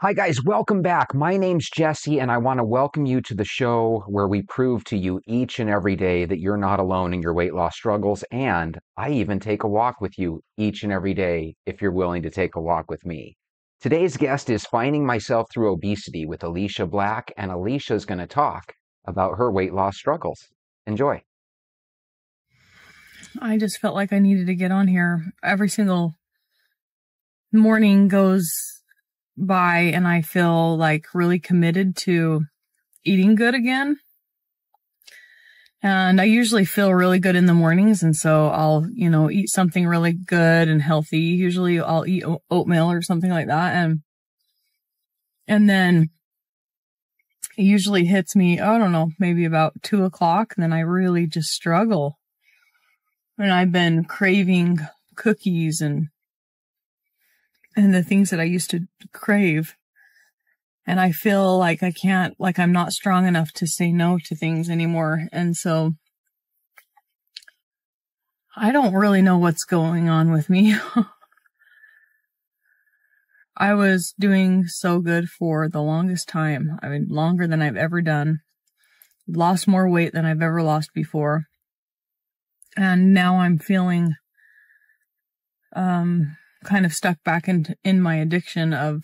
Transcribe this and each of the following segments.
Hi, guys. Welcome back. My name's Jesse, and I want to welcome you to the show where we prove to you each and every day that you're not alone in your weight loss struggles. And I even take a walk with you each and every day if you're willing to take a walk with me. Today's guest is Finding Myself Through Obesity with Aleisha Black, and Aleisha is going to talk about her weight loss struggles. Enjoy. I just felt like I needed to get on here. Every single morning goes by and I feel like really committed to eating good again. And I usually feel really good in the mornings. And so I'll, eat something really good and healthy. Usually I'll eat oatmeal or something like that. And then it usually hits me, I don't know, maybe about 2 o'clock. And then I really just struggle. And I've been craving cookies and the things that I used to crave. And I feel like I'm not strong enough to say no to things anymore. And so I don't really know what's going on with me. I was doing so good for the longest time. I mean, longer than I've ever done. Lost more weight than I've ever lost before. And now I'm feeling, kind of stuck back in my addiction of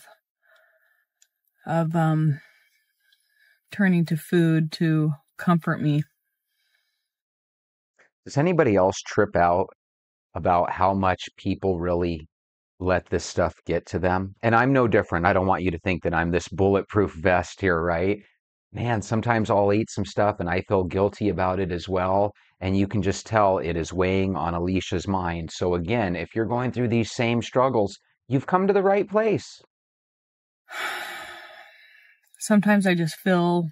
turning to food to comfort me. Does anybody else trip out about how much people really let this stuff get to them? And I'm no different. I don't want you to think that I'm this bulletproof vest here, right? Man, sometimes I'll eat some stuff and I feel guilty about it as well. And you can just tell it is weighing on Aleisha's mind. So again, if you're going through these same struggles, you've come to the right place. Sometimes I just feel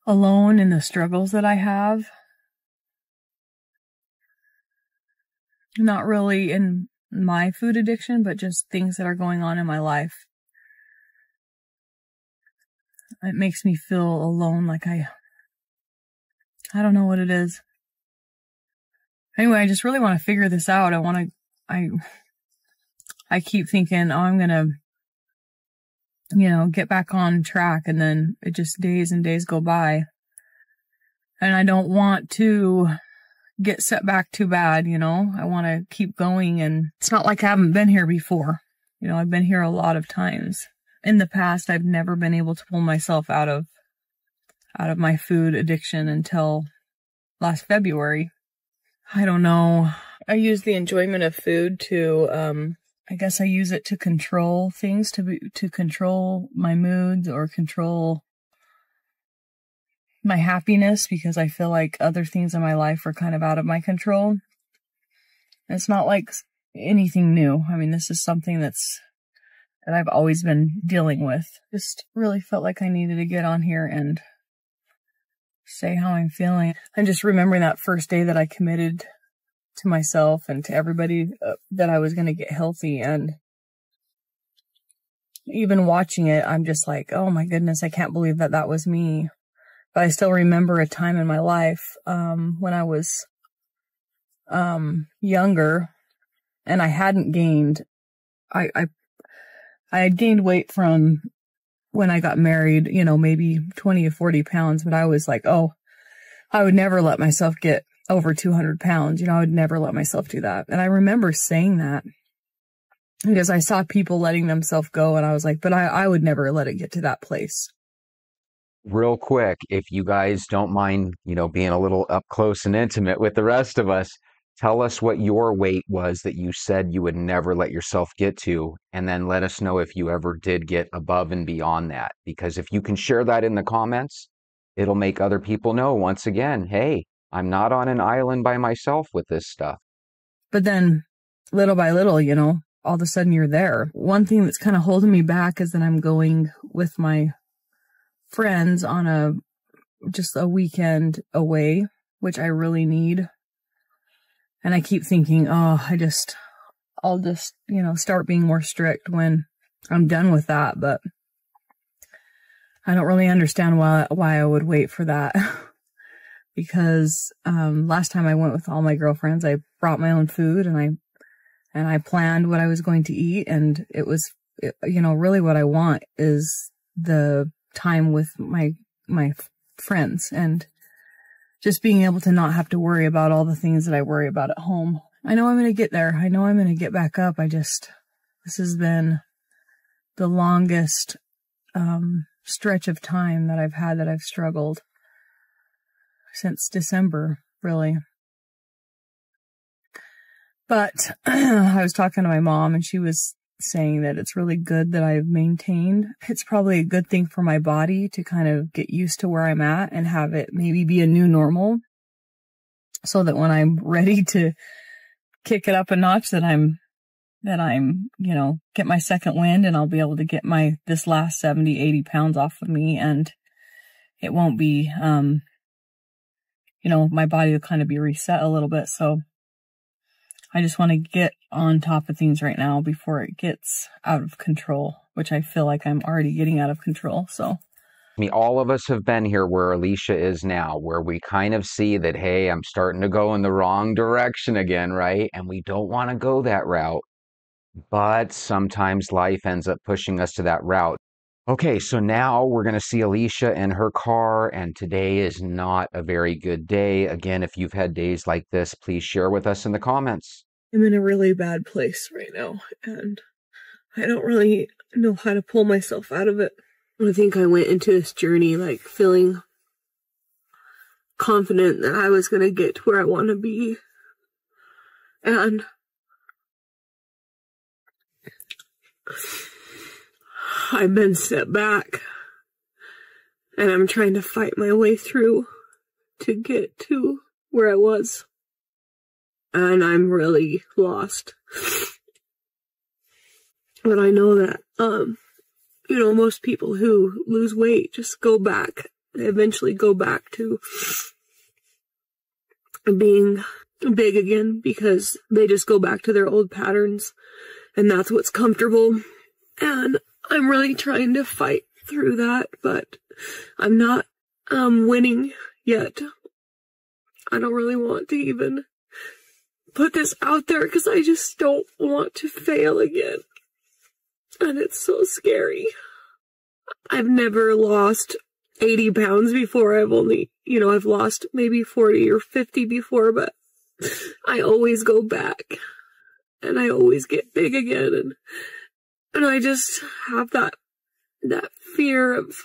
alone in the struggles that I have. Not really in my food addiction, but just things that are going on in my life. It makes me feel alone, like I don't know what it is. Anyway, I just really want to figure this out. I keep thinking, oh, I'm gonna, get back on track, and then it just days and days go by. And I don't want to get set back too bad, I want to keep going, and it's not like I haven't been here before. I've been here a lot of times. In the past, I've never been able to pull myself out of my food addiction until last February. I don't know. I use the enjoyment of food to, I guess I use it to control things, to control my moods or control my happiness, because I feel like other things in my life are kind of out of my control. And it's not like anything new. I mean, this is something that I've always been dealing with. Just really felt like I needed to get on here and say how I'm feeling. I'm just remembering that first day that I committed to myself and to everybody that I was going to get healthy. And even watching it, I'm just like, oh my goodness, I can't believe that was me. But I still remember a time in my life when I was younger and I hadn't gained, I had gained weight from when I got married, maybe 20 to 40 pounds, but I was like, oh, I would never let myself get over 200 pounds. I would never let myself do that. And I remember saying that because I saw people letting themselves go, and I was like, but I would never let it get to that place. Real quick, if you guys don't mind, being a little up close and intimate with the rest of us, tell us what your weight was that you said you would never let yourself get to, and then let us know if you ever did get above and beyond that. Because if you can share that in the comments, it'll make other people know, once again, hey, I'm not on an island by myself with this stuff. But then, little by little, all of a sudden you're there. One thing that's kind of holding me back is that I'm going with my friends on just a weekend away, which I really need. And I keep thinking, oh, I'll just, start being more strict when I'm done with that. But I don't really understand why I would wait for that. Because, last time I went with all my girlfriends, I brought my own food and I planned what I was going to eat, and it was you know, really what I want is the time with my friends and just being able to not have to worry about all the things that I worry about at home. I know I'm going to get there. I know I'm going to get back up. This has been the longest stretch of time that I've had that I've struggled since December, really. But I was talking to my mom and she was saying that it's really good that I've maintained. It's probably a good thing for my body to kind of get used to where I'm at and have it maybe be a new normal so that when I'm ready to kick it up a notch that I'm, you know, get my second wind and I'll be able to get this last 70, 80 pounds off of me and it won't be, you know, my body will kind of be reset a little bit. So I just want to get on top of things right now before it gets out of control, which I feel like I'm already getting out of control. So, I mean, all of us have been here where Aleisha is now, where we kind of see that, hey, I'm starting to go in the wrong direction again, right? And we don't want to go that route. But sometimes life ends up pushing us to that route. Okay, so now we're going to see Aleisha in her car, and today is not a very good day. Again, if you've had days like this, please share with us in the comments. I'm in a really bad place right now, and I don't really know how to pull myself out of it. I think I went into this journey like feeling confident that I was going to get to where I want to be. And I've been set back. And I'm trying to fight my way through to get to where I was. And I'm really lost. But I know that, you know, most people who lose weight just go back. They eventually go back to being big again because they just go back to their old patterns. And that's what's comfortable. And I'm really trying to fight through that, but I'm not winning yet. I don't really want to even put this out there because I just don't want to fail again. And it's so scary. I've never lost 80 pounds before. I've only, you know, I've lost maybe 40 or 50 before, but I always go back and I always get big again. And I just have that fear of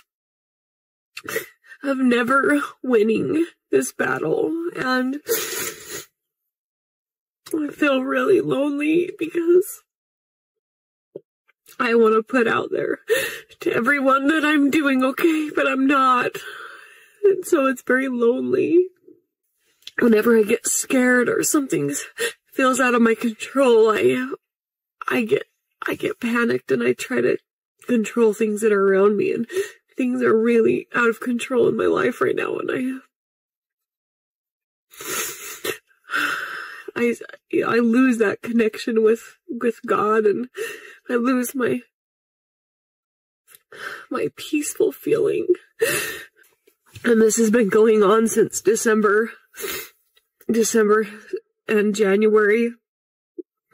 never winning this battle. And I feel really lonely because I want to put out there to everyone that I'm doing okay, but I'm not. And so it's very lonely. Whenever I get scared or something feels out of my control, I get panicked and I try to control things that are around me, and things are really out of control in my life right now, and I lose that connection with God, and I lose my peaceful feeling. And this has been going on since December and January,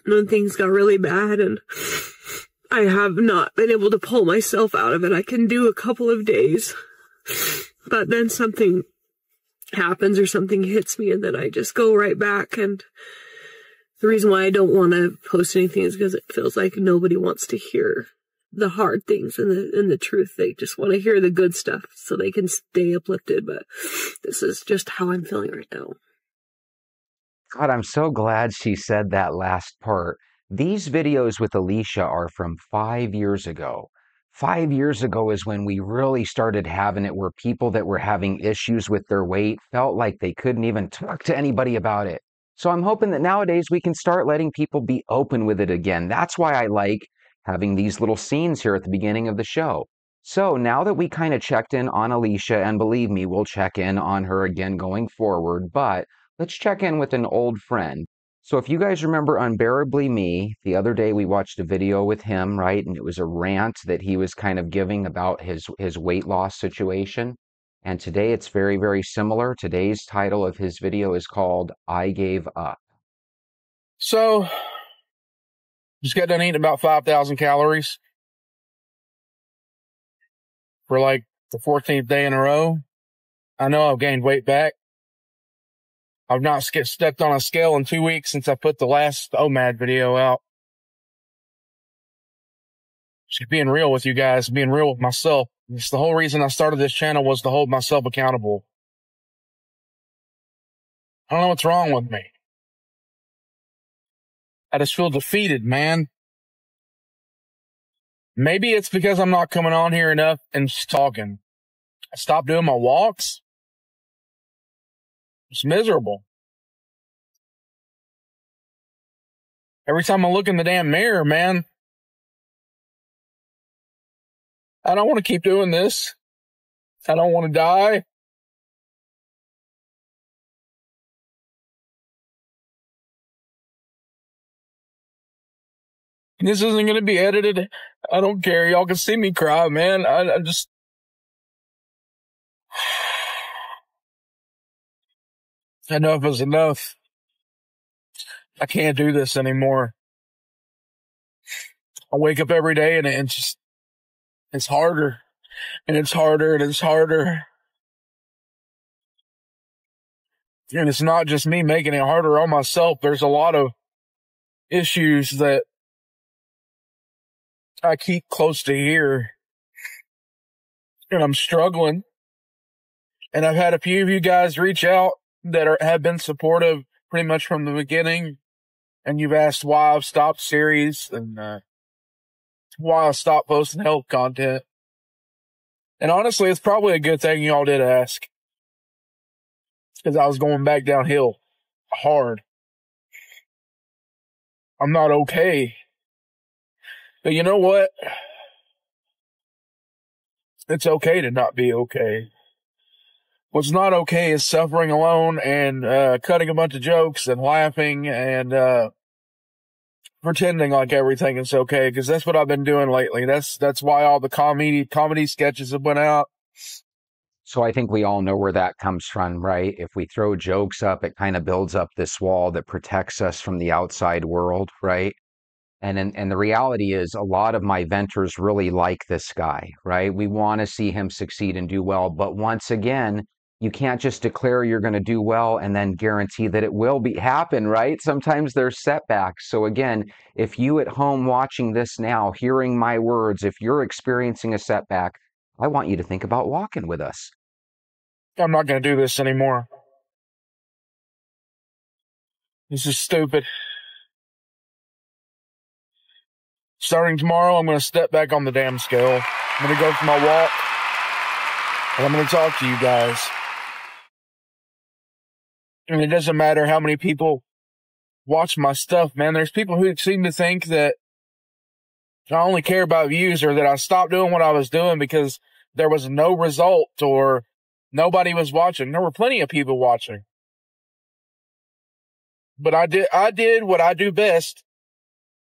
when things got really bad, and I have not been able to pull myself out of it. I can do a couple of days, but then something happens or something hits me, and then I just go right back. And the reason why I don't want to post anything is because it feels like nobody wants to hear the hard things and the truth. They just want to hear the good stuff so they can stay uplifted. But this is just how I'm feeling right now. God, I'm so glad she said that last part. These videos with Aleisha are from 5 years ago. 5 years ago is when we really started having it where people that were having issues with their weight felt like they couldn't even talk to anybody about it. So I'm hoping that nowadays we can start letting people be open with it again. That's why I like having these little scenes here at the beginning of the show. So now that we kind of checked in on Aleisha, and believe me, we'll check in on her again going forward, but let's check in with an old friend. So if you guys remember Unbearably Me, the other day we watched a video with him, right? And it was a rant that he was kind of giving about his weight loss situation. And today it's very, very similar. Today's title of his video is called I Gave Up. So, just got done eating about 5,000 calories. for like the 14th day in a row. I know I've gained weight back. I've not stepped on a scale in 2 weeks since I put the last OMAD video out. Just being real with you guys, being real with myself. It's the whole reason I started this channel, was to hold myself accountable. I don't know what's wrong with me. I just feel defeated, man. Maybe it's because I'm not coming on here enough and just talking. I stopped doing my walks. It's miserable. Every time I look in the damn mirror, man, I don't want to keep doing this. I don't want to die. This isn't going to be edited. I don't care. Y'all can see me cry, man. I just... Enough is enough. I can't do this anymore. I wake up every day and it's harder. And it's harder and it's harder. And it's not just me making it harder on myself. There's a lot of issues that I keep close to here. And I'm struggling. And I've had a few of you guys reach out that have been supportive pretty much from the beginning. And you've asked why I've stopped series and why I stopped posting health content. And honestly, it's probably a good thing y'all did ask. Because I was going back downhill hard. I'm not okay. But you know what? It's okay to not be okay. What's not okay is suffering alone and cutting a bunch of jokes and laughing and pretending like everything is okay, because that's what I've been doing lately. That's why all the comedy sketches have went out. So I think we all know where that comes from, right? If we throw jokes up, it kind of builds up this wall that protects us from the outside world, right? And the reality is a lot of my venters really like this guy, right? We want to see him succeed and do well. But once again, you can't just declare you're going to do well and then guarantee that it will happen, right? Sometimes there's setbacks. So again, if you at home watching this now, hearing my words, if you're experiencing a setback, I want you to think about walking with us. I'm not going to do this anymore. This is stupid. Starting tomorrow, I'm going to step back on the damn scale. I'm going to go for my walk. And I'm going to talk to you guys. And it doesn't matter how many people watch my stuff, man. There's people who seem to think that I only care about views, or that I stopped doing what I was doing because there was no result or nobody was watching. There were plenty of people watching. But I did what I do best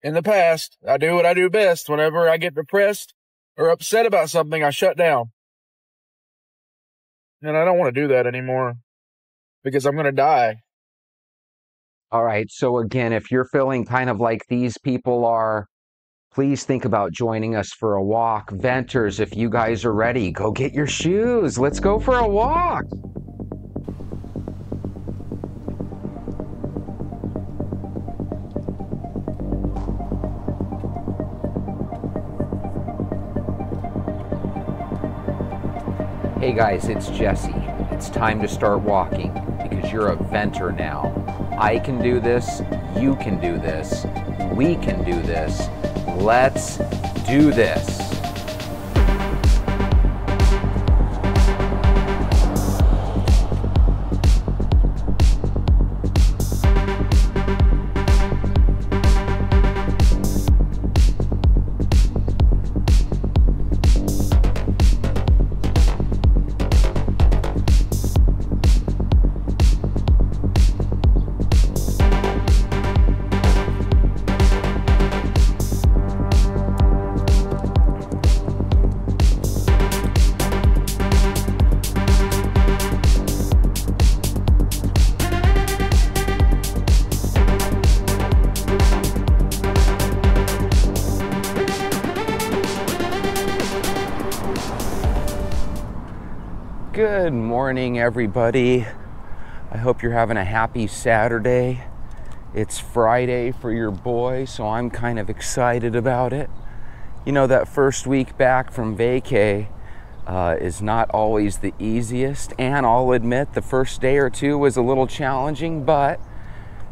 in the past. I do what I do best. Whenever I get depressed or upset about something, I shut down. And I don't want to do that anymore because I'm going to die. All right. So again, if you're feeling kind of like these people are, please think about joining us for a walk. Venters, if you guys are ready, go get your shoes. Let's go for a walk. Hey guys, it's Jesse. It's time to start walking because you're a venter now. I can do this. You can do this. We can do this. Let's do this. Good morning, everybody. I hope you're having a happy Saturday. It's Friday for your boy, so I'm kind of excited about it. You know, that first week back from vacay is not always the easiest, and I'll admit the first day or two was a little challenging, but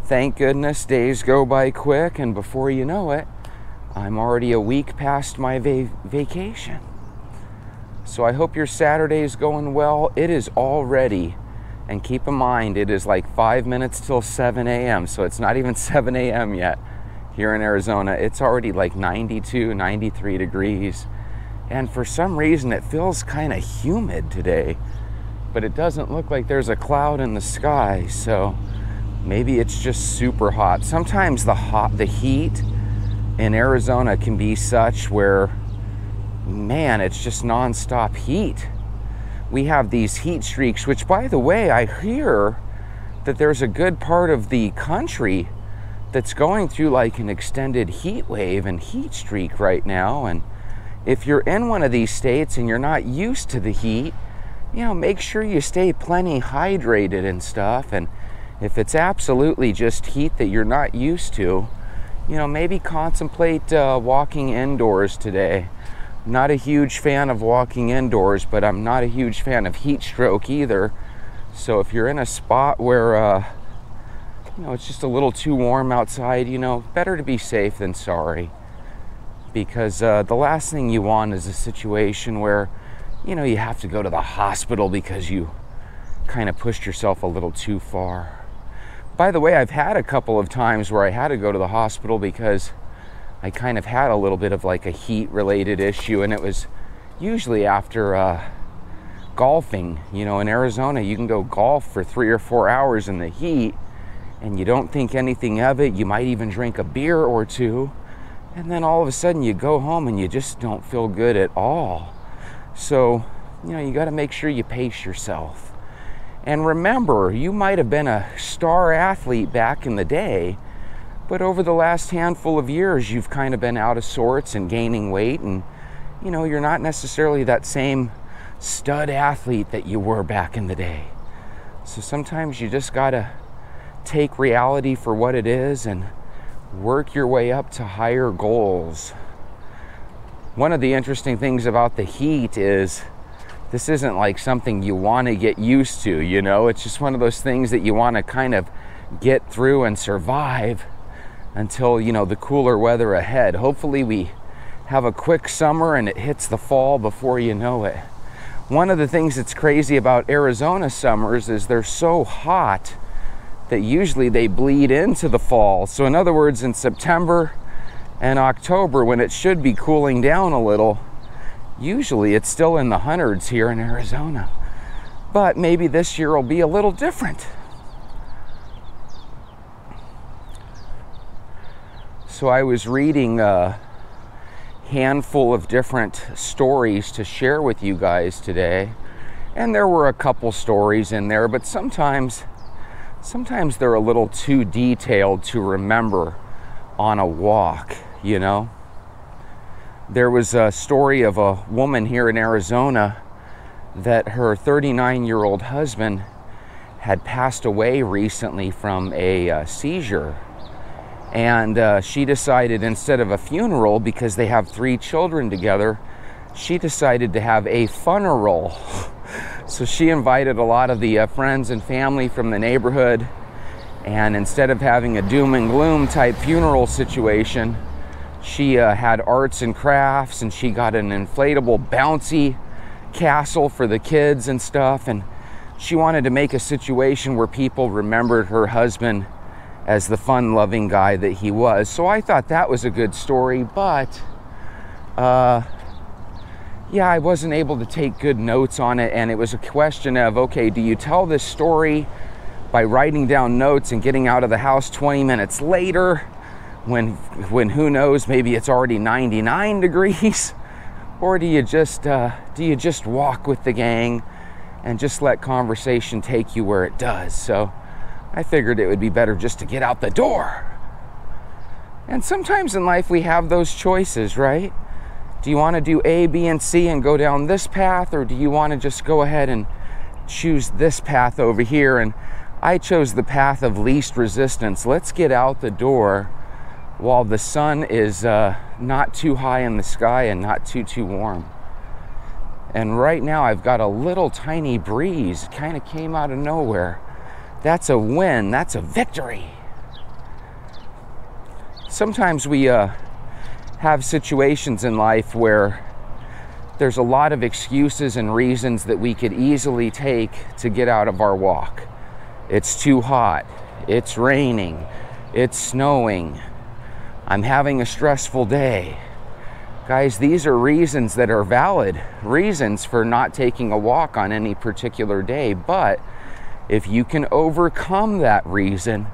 thank goodness days go by quick, and before you know it, I'm already a week past my vacation. So I hope your Saturday is going well. It is already, and keep in mind, it is like 5 minutes till 7 a.m., so it's not even 7 a.m. yet here in Arizona. It's already like 92, 93 degrees, and for some reason it feels kind of humid today, but it doesn't look like there's a cloud in the sky, so maybe it's just super hot. Sometimes the heat in Arizona can be such where, man, it's just nonstop heat. We have these heat streaks, which, by the way, I hear that there's a good part of the country that's going through like an extended heat wave and heat streak right now. And if you're in one of these states and you're not used to the heat, you know, make sure you stay plenty hydrated and stuff. And if it's absolutely just heat that you're not used to, you know, maybe contemplate walking indoors today. Not a huge fan of walking indoors, but I'm not a huge fan of heat stroke either. So if you're in a spot where, you know, it's just a little too warm outside, you know, better to be safe than sorry. Because the last thing you want is a situation where, you know, you have to go to the hospital because you kind of pushed yourself a little too far. By the way, I've had a couple of times where I had to go to the hospital because I kind of had a little bit of like a heat related issue, and it was usually after golfing. You know, in Arizona you can go golf for 3 or 4 hours in the heat and you don't think anything of it. You might even drink a beer or two, and then all of a sudden you go home and you just don't feel good at all. So, you know, you got to make sure you pace yourself. And remember, you might have been a star athlete back in the day, but over the last handful of years, you've kind of been out of sorts and gaining weight, and, you know, you're not necessarily that same stud athlete that you were back in the day. So sometimes you just gotta take reality for what it is and work your way up to higher goals. One of the interesting things about the heat is this isn't like something you want to get used to, you know? It's just one of those things that you want to kind of get through and survive until, you know, the cooler weather ahead. Hopefully we have a quick summer and it hits the fall before you know it. One of the things that's crazy about Arizona summers is they're so hot that usually they bleed into the fall. So in other words, in September and October, when it should be cooling down a little, usually it's still in the hundreds here in Arizona. But maybe this year will be a little different. So I was reading a handful of different stories to share with you guys today, and there were a couple stories in there, but sometimes they're a little too detailed to remember on a walk, you know. There was a story of a woman here in Arizona that her 39-year-old husband had passed away recently from a seizure. And she decided, instead of a funeral, because they have 3 children together, she decided to have a funeral. So she invited a lot of the friends and family from the neighborhood, and instead of having a doom and gloom type funeral situation, she had arts and crafts, and she got an inflatable bouncy castle for the kids and stuff, and she wanted to make a situation where people remembered her husband as the fun-loving guy that he was. So I thought that was a good story, but yeah, I wasn't able to take good notes on it, and it was a question of, okay, do you tell this story by writing down notes and getting out of the house 20 minutes later when who knows, maybe it's already 99 degrees? Or do you just walk with the gang and just let conversation take you where it does? So I figured it would be better just to get out the door. And sometimes in life we have those choices, right? Do you want to do A, B, and C and go down this path, or do you want to just go ahead and choose this path over here, and I chose the path of least resistance. Let's get out the door while the sun is not too high in the sky and not too warm. And right now I've got a little tiny breeze. It kind of came out of nowhere. That's a win. That's a victory. Sometimes we have situations in life where there's a lot of excuses and reasons that we could easily take to get out of our walk. It's too hot. It's raining. It's snowing. I'm having a stressful day. Guys, these are reasons that are valid reasons for not taking a walk on any particular day. But if you can overcome that reason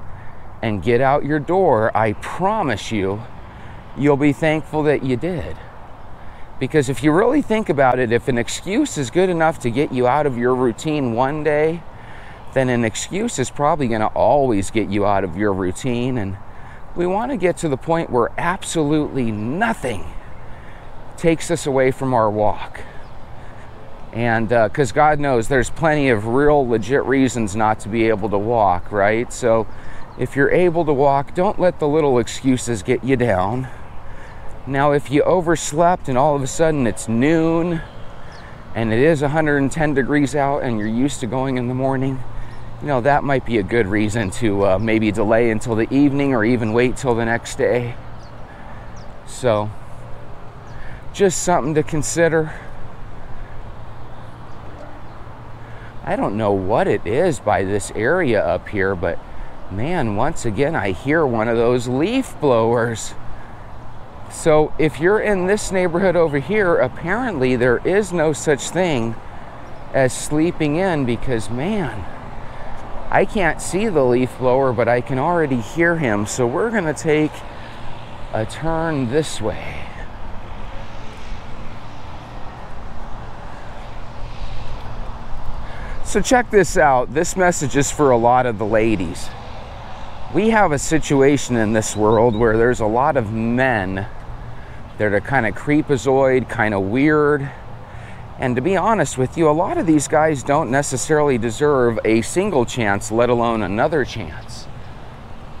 and get out your door, I promise you, you'll be thankful that you did. Because if you really think about it, if an excuse is good enough to get you out of your routine one day, then an excuse is probably going to always get you out of your routine. And we want to get to the point where absolutely nothing takes us away from our walk. And because God knows there's plenty of real legit reasons not to be able to walk, right? So if you're able to walk, don't let the little excuses get you down. Now, if you overslept and all of a sudden it's noon and it is 110 degrees out and you're used to going in the morning, you know, that might be a good reason to maybe delay until the evening or even wait till the next day. So, just something to consider. I don't know what it is by this area up here, but man, once again, I hear one of those leaf blowers. So if you're in this neighborhood over here, apparently there is no such thing as sleeping in, because man, I can't see the leaf blower, but I can already hear him. So we're gonna take a turn this way. So check this out. This message is for a lot of the ladies. We have a situation in this world where there's a lot of men that are kind of creepazoid, kind of weird. And to be honest with you, a lot of these guys don't necessarily deserve a single chance, let alone another chance.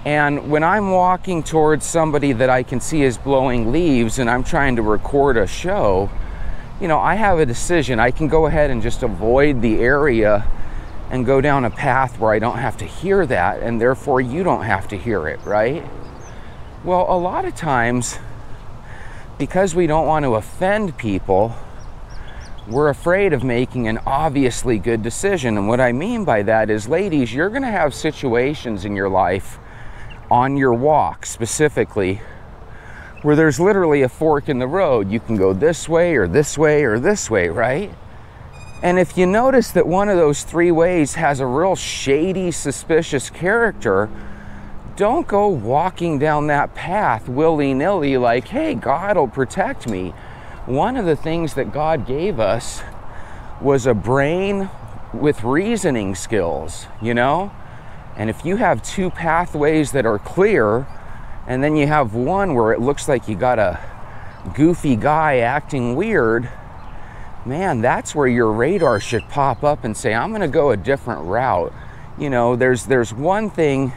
And when I'm walking towards somebody that I can see is blowing leaves and I'm trying to record a show, you know, I have a decision. I can go ahead and just avoid the area and go down a path where I don't have to hear that, and therefore you don't have to hear it, right? Well, a lot of times, because we don't want to offend people, we're afraid of making an obviously good decision. And what I mean by that is, ladies, you're going to have situations in your life, on your walk specifically, where there's literally a fork in the road. You can go this way or this way or this way, right? And if you notice that one of those three ways has a real shady, suspicious character, don't go walking down that path willy-nilly like, hey, God will protect me. One of the things that God gave us was a brain with reasoning skills, you know? And if you have two pathways that are clear, and then you have one where it looks like you got a goofy guy acting weird, man, that's where your radar should pop up and say, I'm gonna go a different route. You know, there's one thing,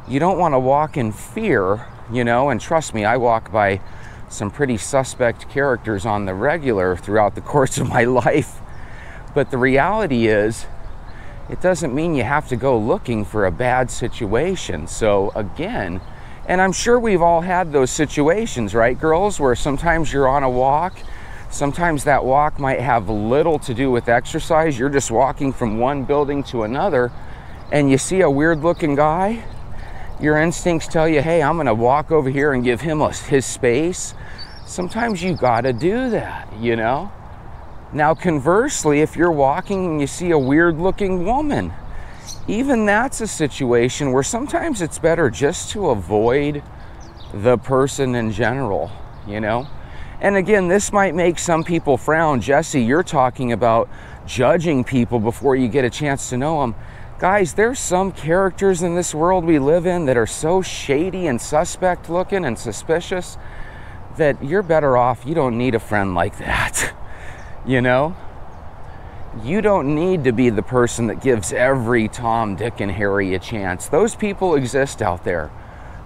you don't wanna walk in fear, you know, and trust me, I walk by some pretty suspect characters on the regular throughout the course of my life. But the reality is, it doesn't mean you have to go looking for a bad situation. So again, and I'm sure we've all had those situations, right, girls, where sometimes you're on a walk, sometimes that walk might have little to do with exercise. You're just walking from one building to another, and you see a weird-looking guy. Your instincts tell you, hey, I'm going to walk over here and give him his space. Sometimes you got to do that, you know? Now, conversely, if you're walking and you see a weird-looking woman, even that's a situation where sometimes it's better just to avoid the person in general, you know? And again, this might make some people frown. Jesse, you're talking about judging people before you get a chance to know them. Guys, there's some characters in this world we live in that are so shady and suspect looking and suspicious that you're better off. You don't need a friend like that, you know? You don't need to be the person that gives every Tom, Dick, and Harry a chance. Those people exist out there.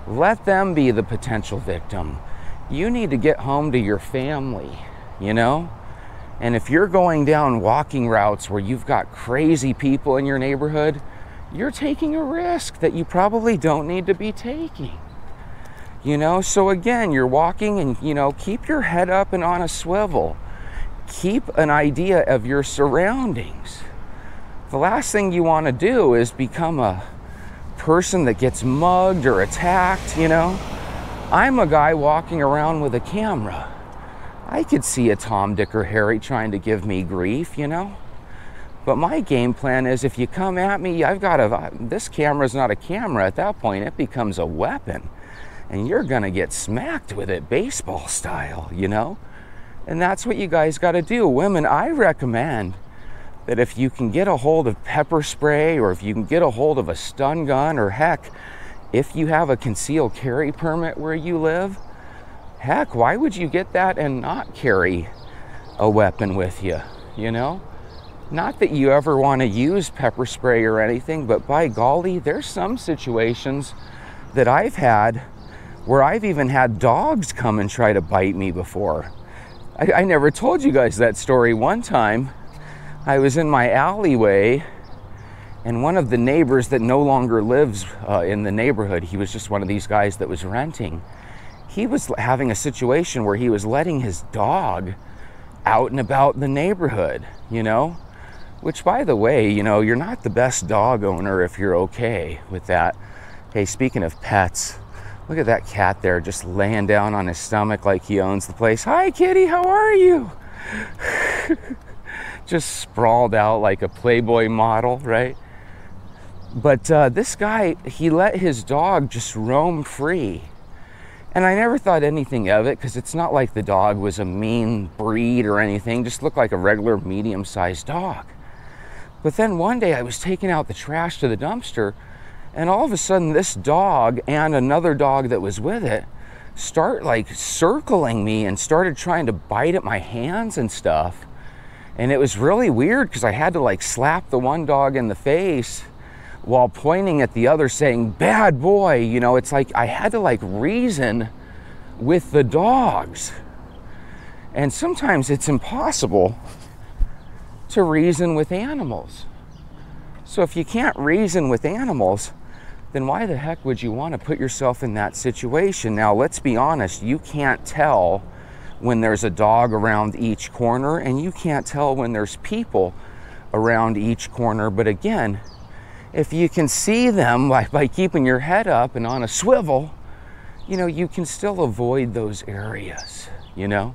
Let them be the potential victim. You need to get home to your family, you know? And if you're going down walking routes where you've got crazy people in your neighborhood, you're taking a risk that you probably don't need to be taking. You know, so again, you're walking and, you know, keep your head up and on a swivel. Keep an idea of your surroundings. The last thing you want to do is become a person that gets mugged or attacked, you know. I'm a guy walking around with a camera. I could see a Tom, Dick, or Harry trying to give me grief, you know. But my game plan is if you come at me, this camera's not a camera. At that point, it becomes a weapon. And you're gonna get smacked with it, baseball style, you know? And that's what you guys gotta do. Women, I recommend that if you can get a hold of pepper spray, or if you can get a hold of a stun gun, or heck, if you have a concealed carry permit where you live, heck, why would you get that and not carry a weapon with you, you know? Not that you ever wanna use pepper spray or anything, but by golly, there's some situations that I've had where I've even had dogs come and try to bite me before. I never told you guys that story. One time, I was in my alleyway, and one of the neighbors that no longer lives in the neighborhood, he was just one of these guys that was renting, he was having a situation where he was letting his dog out and about the neighborhood, you know? Which, by the way, you know, you're not the best dog owner if you're okay with that. Hey, speaking of pets, look at that cat there just laying down on his stomach like he owns the place. Hi, kitty, how are you? Just sprawled out like a Playboy model, right? But this guy, he let his dog just roam free. And I never thought anything of it because it's not like the dog was a mean breed or anything, just looked like a regular medium-sized dog. But then one day I was taking out the trash to the dumpster, and all of a sudden this dog and another dog that was with it start like circling me and started trying to bite at my hands and stuff. And it was really weird because I had to like slap the one dog in the face while pointing at the other saying, bad boy, you know. It's like I had to like reason with the dogs. And sometimes it's impossible to reason with animals. So if you can't reason with animals, then why the heck would you want to put yourself in that situation? Now, let's be honest, you can't tell when there's a dog around each corner, and you can't tell when there's people around each corner. But again, if you can see them by keeping your head up and on a swivel, you know, you can still avoid those areas, you know?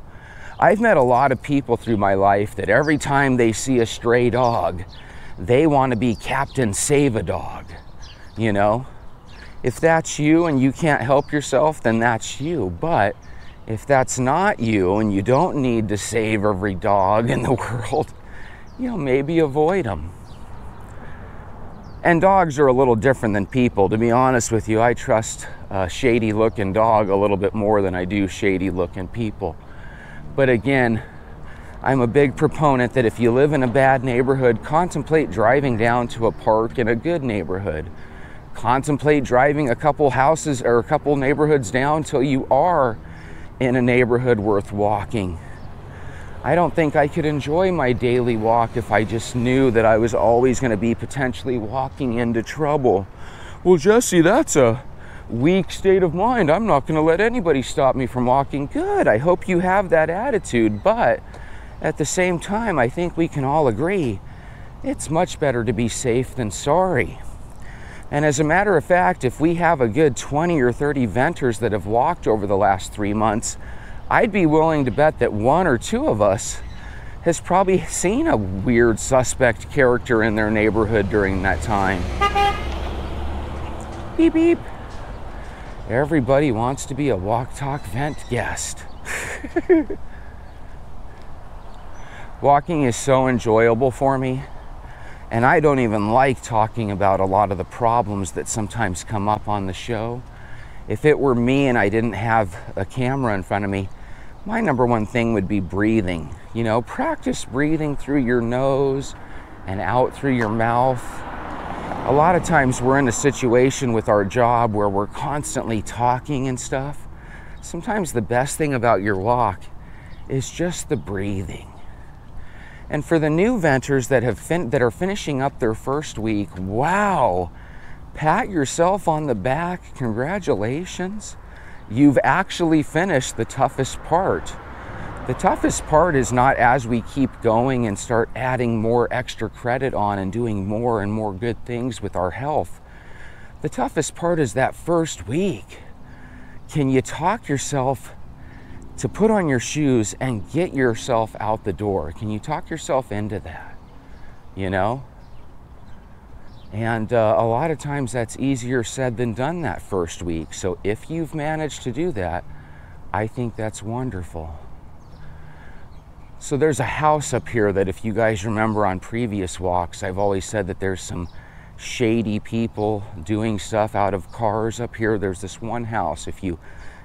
I've met a lot of people through my life that every time they see a stray dog, they want to be Captain Save-A-Dog, you know? If that's you and you can't help yourself, then that's you. But if that's not you and you don't need to save every dog in the world, you know, maybe avoid them. And dogs are a little different than people. To be honest with you, I trust a shady-looking dog a little bit more than I do shady-looking people. But again, I'm a big proponent that if you live in a bad neighborhood, contemplate driving down to a park in a good neighborhood. Contemplate driving a couple houses or a couple neighborhoods down till you are in a neighborhood worth walking. I don't think I could enjoy my daily walk if I just knew that I was always going to be potentially walking into trouble. Well, Jesse, that's a weak state of mind. I'm not going to let anybody stop me from walking. Good. I hope you have that attitude. But at the same time, I think we can all agree it's much better to be safe than sorry. And as a matter of fact, if we have a good 20 or 30 venters that have walked over the last 3 months, I'd be willing to bet that one or two of us has probably seen a weird suspect character in their neighborhood during that time. Beep, beep. Everybody wants to be a walk, talk, vent guest. Walking is so enjoyable for me. And I don't even like talking about a lot of the problems that sometimes come up on the show. If it were me and I didn't have a camera in front of me, my number one thing would be breathing. You know, practice breathing through your nose and out through your mouth. A lot of times we're in a situation with our job where we're constantly talking and stuff. Sometimes the best thing about your walk is just the breathing. And for the new venters that are finishing up their first week, wow, pat yourself on the back. Congratulations. You've actually finished the toughest part. The toughest part is not as we keep going and start adding more extra credit on and doing more and more good things with our health. The toughest part is that first week. Can you talk yourself to put on your shoes and get yourself out the door? Can you talk yourself into that? You know? And a lot of times that's easier said than done that first week. So if you've managed to do that, I think that's wonderful. So there's a house up here that, if you guys remember on previous walks, I've always said that there's some shady people doing stuff out of cars up here. There's this one house. If you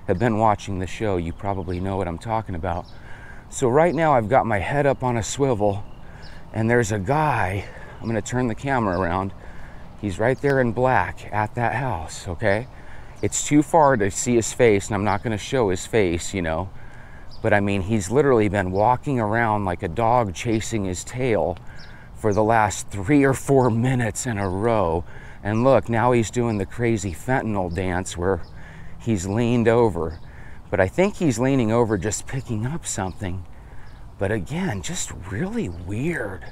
have been watching the show, you probably know what I'm talking about. So right now I've got my head up on a swivel, and there's a guy. I'm going to turn the camera around. He's right there in black at that house, okay? It's too far to see his face, and I'm not going to show his face, you know. But I mean, he's literally been walking around like a dog chasing his tail for the last 3 or 4 minutes in a row. And look, now he's doing the crazy fentanyl dance where he's leaned over. But I think he's leaning over just picking up something. But again, just really weird.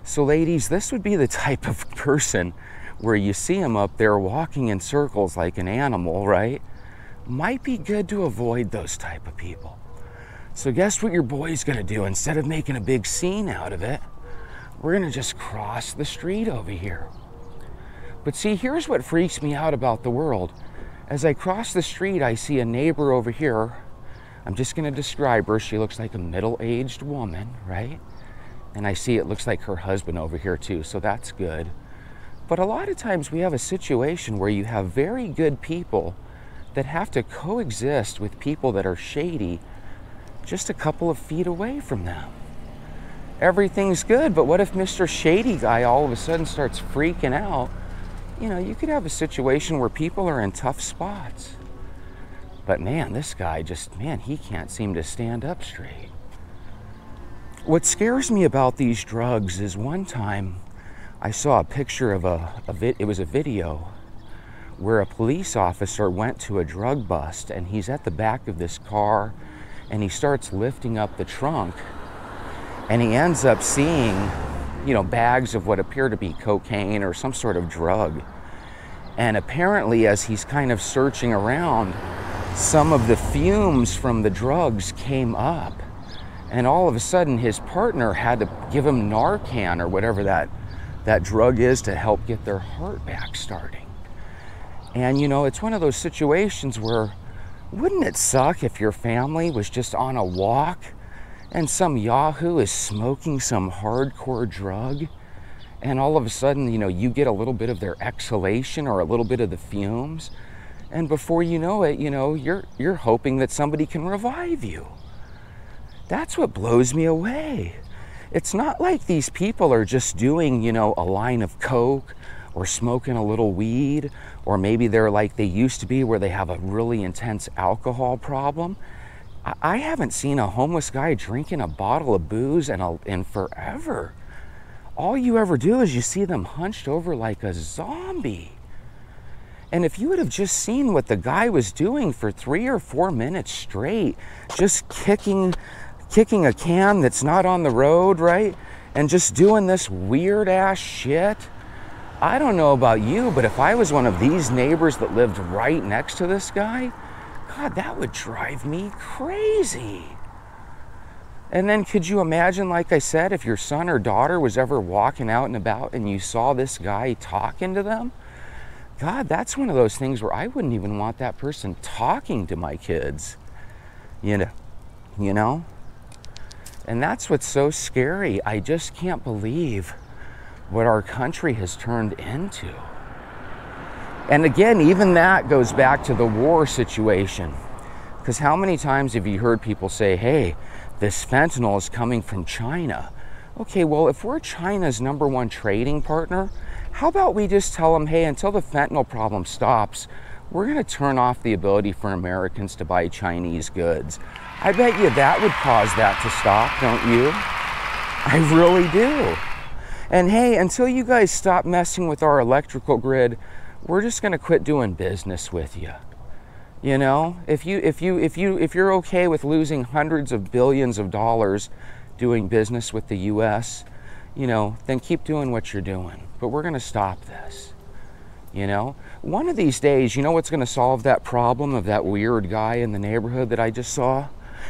So ladies, this would be the type of person where you see him up there walking in circles like an animal, right? Might be good to avoid those type of people. So guess what your boy's gonna do? Instead of making a big scene out of it, we're gonna just cross the street over here. But see, here's what freaks me out about the world. As I cross the street, I see a neighbor over here. I'm just gonna describe her. She looks like a middle-aged woman, right? And I see it looks like her husband over here too, so that's good. But a lot of times we have a situation where you have very good people that have to coexist with people that are shady just a couple of feet away from them. Everything's good, but what if Mr. Shady Guy all of a sudden starts freaking out? You know, you could have a situation where people are in tough spots. But man, this guy just, man, he can't seem to stand up straight. What scares me about these drugs is one time I saw a picture of it was a video where a police officer went to a drug bust, and he's at the back of this car and he starts lifting up the trunk, and he ends up seeing, you know, bags of what appear to be cocaine or some sort of drug. And apparently, as he's kind of searching around, some of the fumes from the drugs came up, and all of a sudden his partner had to give him Narcan or whatever that drug is to help get their heart back starting. And you know, it's one of those situations where, wouldn't it suck if your family was just on a walk and some yahoo is smoking some hardcore drug, and all of a sudden, you know, you get a little bit of their exhalation or a little bit of the fumes, and before you know it, you know, you're hoping that somebody can revive you. That's what blows me away. It's not like these people are just doing, you know, a line of coke or smoking a little weed, or maybe they're like they used to be where they have a really intense alcohol problem. I haven't seen a homeless guy drinking a bottle of booze in forever. All you ever do is you see them hunched over like a zombie. And if you would have just seen what the guy was doing for 3 or 4 minutes straight, just kicking a can that's not on the road, right? And just doing this weird ass shit. I don't know about you, but if I was one of these neighbors that lived right next to this guy, God, that would drive me crazy. And then could you imagine, like I said, if your son or daughter was ever walking out and about and you saw this guy talking to them? God, that's one of those things where I wouldn't even want that person talking to my kids. You know? And that's what's so scary. I just can't believe what our country has turned into. And again, even that goes back to the war situation. Because how many times have you heard people say, hey, this fentanyl is coming from China? Okay, well, if we're China's #1 trading partner, how about we just tell them, hey, until the fentanyl problem stops, we're going to turn off the ability for Americans to buy Chinese goods. I bet you that would cause that to stop, don't you? I really do. And hey, until you guys stop messing with our electrical grid, we're just going to quit doing business with you. You know, if you're okay with losing hundreds of billions of dollars doing business with the US, you know, then keep doing what you're doing. But we're going to stop this. You know, one of these days, you know what's going to solve that problem of that weird guy in the neighborhood that I just saw?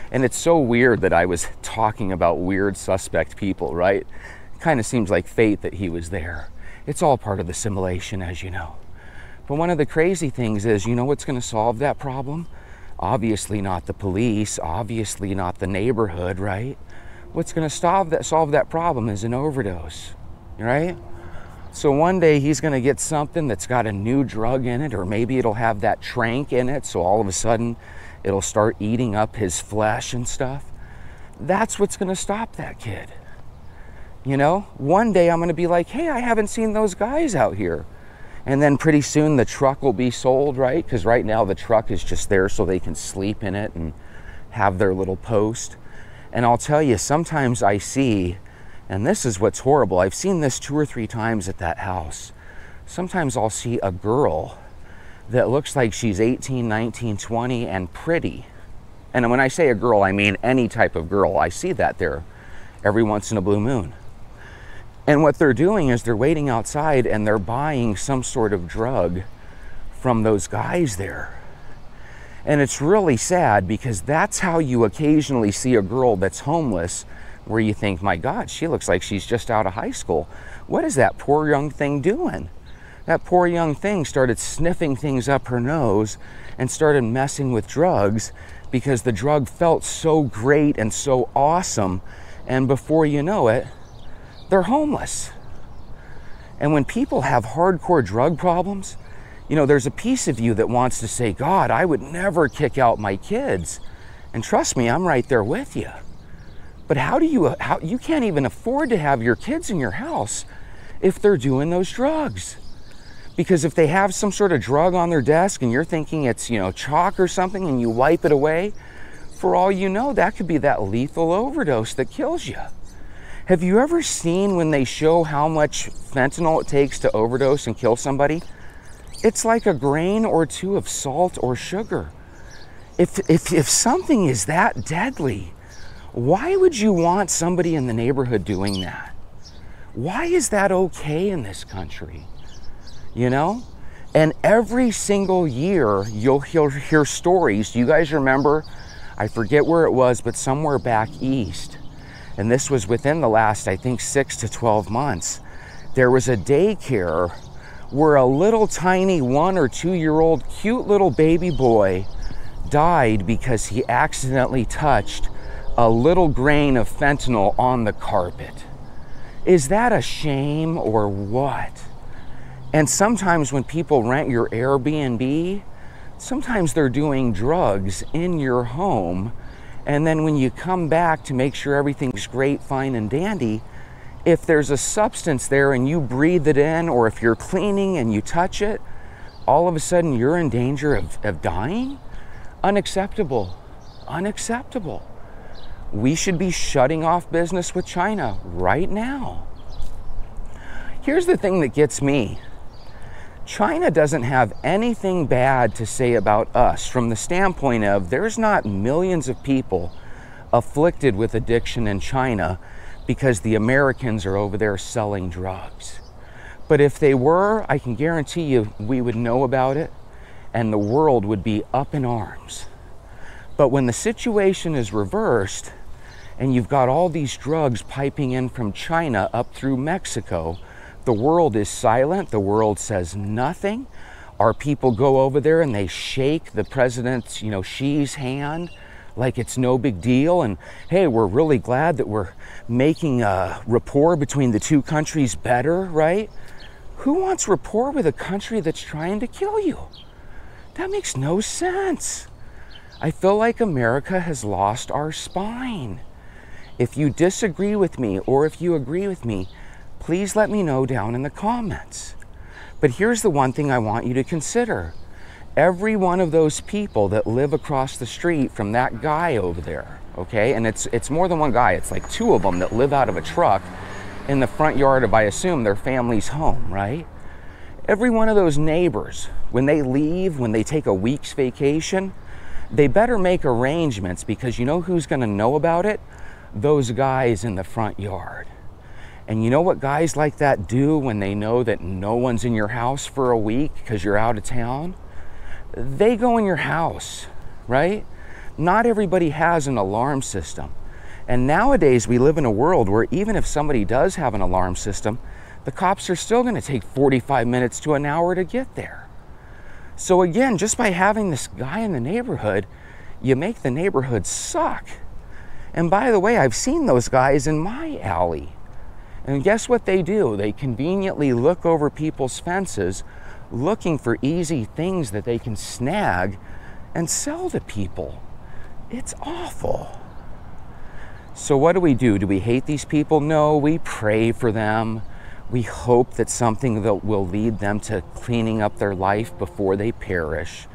And it's so weird that I was talking about weird suspect people, right? It kind of seems like fate that he was there. It's all part of the simulation, as you know. But one of the crazy things is, you know what's going to solve that problem? Obviously not the police, obviously not the neighborhood, right? What's going to solve that problem is an overdose, right? So one day he's going to get something that's got a new drug in it, or maybe it'll have that trank in it, so all of a sudden it'll start eating up his flesh and stuff. That's what's going to stop that kid. You know, one day I'm going to be like, hey, I haven't seen those guys out here. And then pretty soon the truck will be sold, right? Because right now the truck is just there so they can sleep in it and have their little post. And I'll tell you, sometimes I see, and this is what's horrible, I've seen this 2 or 3 times at that house. Sometimes I'll see a girl that looks like she's 18, 19, 20 and pretty. And when I say a girl, I mean any type of girl. I see that there every once in a blue moon. And what they're doing is they're waiting outside and they're buying some sort of drug from those guys there. And it's really sad because that's how you occasionally see a girl that's homeless where you think, my God, she looks like she's just out of high school. What is that poor young thing doing? That poor young thing started sniffing things up her nose and started messing with drugs because the drug felt so great and so awesome. And before you know it, they're homeless. And when people have hardcore drug problems, you know, there's a piece of you that wants to say, God, I would never kick out my kids. And trust me, I'm right there with you. But how you can't even afford to have your kids in your house if they're doing those drugs. Because if they have some sort of drug on their desk and you're thinking it's, you know, chalk or something and you wipe it away, for all you know, that could be that lethal overdose that kills you. Have you ever seen when they show how much fentanyl it takes to overdose and kill somebody? It's like a grain or 2 of salt or sugar. If something is that deadly, why would you want somebody in the neighborhood doing that? Why is that okay in this country? You know? And every single year, you'll hear stories. Do you guys remember? I forget where it was, but somewhere back east. And this was within the last, I think, 6 to 12 months. There was a daycare where a little tiny 1 or 2 year old cute little baby boy died because he accidentally touched a little grain of fentanyl on the carpet. Is that a shame or what? And sometimes when people rent your Airbnb, sometimes they're doing drugs in your home. And then when you come back to make sure everything's great, fine, and dandy, if there's a substance there and you breathe it in, or if you're cleaning and you touch it, all of a sudden you're in danger of dying? Unacceptable. Unacceptable. We should be shutting off business with China right now. Here's the thing that gets me. China doesn't have anything bad to say about us from the standpoint of there's not millions of people afflicted with addiction in China because the Americans are over there selling drugs. But if they were, I can guarantee you we would know about it and the world would be up in arms. But when the situation is reversed and you've got all these drugs piping in from China up through Mexico, the world is silent, the world says nothing. Our people go over there and they shake the president's, you know, Xi's hand like it's no big deal. And hey, we're really glad that we're making a rapport between the two countries better, right? Who wants rapport with a country that's trying to kill you? That makes no sense. I feel like America has lost our spine. If you disagree with me or if you agree with me, please let me know down in the comments. But here's the one thing I want you to consider. Every one of those people that live across the street from that guy over there, okay? And it's more than one guy. It's like 2 of them that live out of a truck in the front yard of, I assume, their family's home, right? Every one of those neighbors, when they leave, when they take a week's vacation, they better make arrangements, because you know who's going to know about it? Those guys in the front yard. And you know what guys like that do when they know that no one's in your house for a week because you're out of town? They go in your house, right? Not everybody has an alarm system. And nowadays we live in a world where even if somebody does have an alarm system, the cops are still going to take 45 minutes to an hour to get there. So again, just by having this guy in the neighborhood, you make the neighborhood suck. And by the way, I've seen those guys in my alley. And guess what they do? They conveniently look over people's fences, looking for easy things that they can snag and sell to people. It's awful. So what do? Do we hate these people? No, we pray for them. We hope that something that will lead them to cleaning up their life before they perish.